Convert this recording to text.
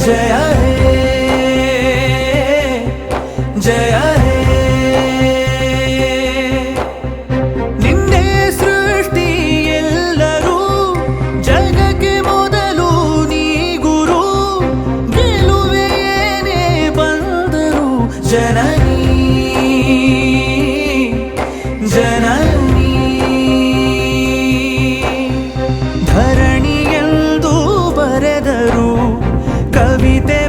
ಜಯ ಹೇ ಜಯ ಹೇ ನಿನ್ನೆ ಸೃಷ್ಟಿ ಎಲ್ಲರೂ ಜಗಕ್ಕೆ ಮೊದಲು ನೀ ಗುರು ಗೆಲುವೇನೇ ಬಂದರು ಜನನಿ ಜನನಿ ಧರಣಿ ಎಂದು ಬರೆದರು ಕವಿತೆ